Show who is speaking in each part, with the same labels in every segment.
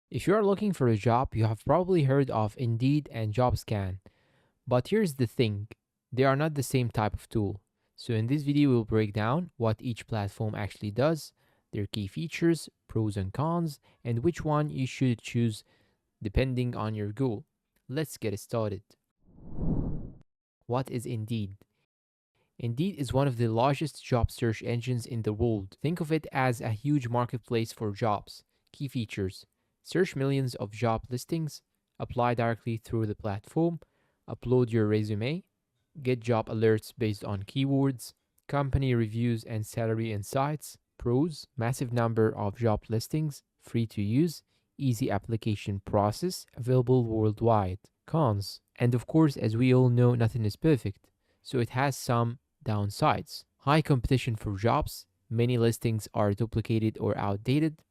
Speaker 1: If you are looking for a job, you have probably heard of Indeed and Jobscan. But here's the thing, they are not the same type of tool. So in this video, we'll break down what each platform actually does, their key features, pros and cons, and which one you should choose depending on your goal. Let's get started. What is Indeed? Indeed is one of the largest job search engines in the world. Think of it as a huge marketplace for jobs. Key features: search millions of job listings, apply directly through the platform, upload your resume, get job alerts based on keywords, company reviews and salary insights. Pros: massive number of job listings, free to use, easy application process, available worldwide. Cons: and of course, as we all know, nothing is perfect, so it has some downsides. High competition for jobs, many listings are duplicated or outdated.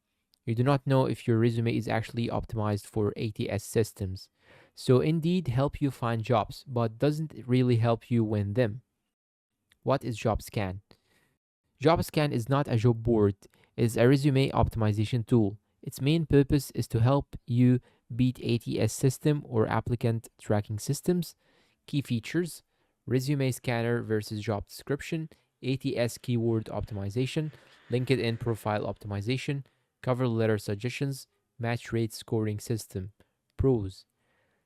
Speaker 1: You do not know if your resume is actually optimized for ATS systems. So Indeed help you find jobs, but doesn't really help you win them. What is Jobscan? Jobscan is not a job board, it is a resume optimization tool. Its main purpose is to help you beat ATS system or applicant tracking systems. Key features: resume scanner versus job description, ATS keyword optimization, LinkedIn profile optimization, cover letter suggestions, match rate scoring system. Pros: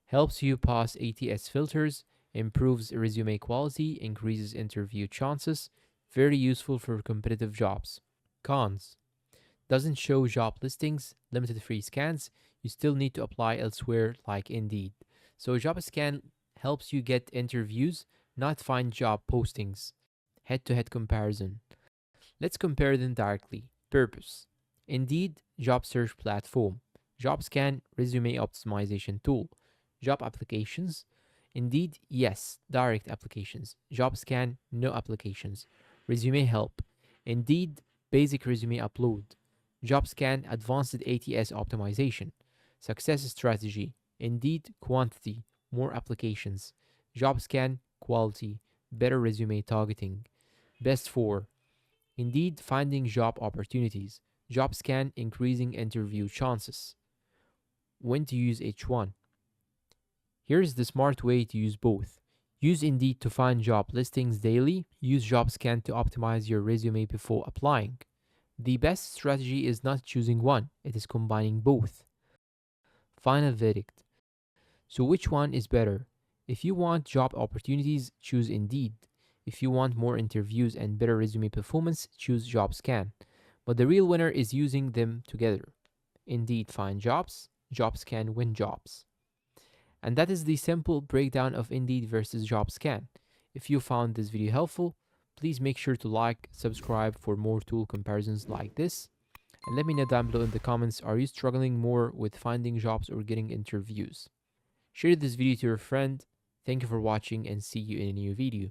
Speaker 1: helps you pass ATS filters, improves resume quality, increases interview chances, very useful for competitive jobs. Cons: doesn't show job listings, limited free scans, you still need to apply elsewhere like Indeed. So JobScan helps you get interviews, not find job postings. Head to head comparison. Let's compare them directly. Purpose: Indeed, job search platform. JobScan, resume optimization tool. Job applications: Indeed, yes, direct applications. JobScan, no applications. Resume help: Indeed, basic resume upload. JobScan, advanced ATS optimization. Success strategy: Indeed, quantity, more applications. JobScan, quality, better resume targeting. Best for: Indeed, finding job opportunities. JobScan, increasing interview chances. When to use each one? Here's the smart way to use both. Use Indeed to find job listings daily. Use JobScan to optimize your resume before applying. The best strategy is not choosing one, it is combining both. Final verdict. So, which one is better? If you want job opportunities, choose Indeed. If you want more interviews and better resume performance, choose JobScan. But the real winner is using them together. Indeed find jobs, JobScan win jobs. And that is the simple breakdown of Indeed versus JobScan. If you found this video helpful, please make sure to like, subscribe for more tool comparisons like this. And let me know down below in the comments, are you struggling more with finding jobs or getting interviews? Share this video to your friend. Thank you for watching and see you in a new video.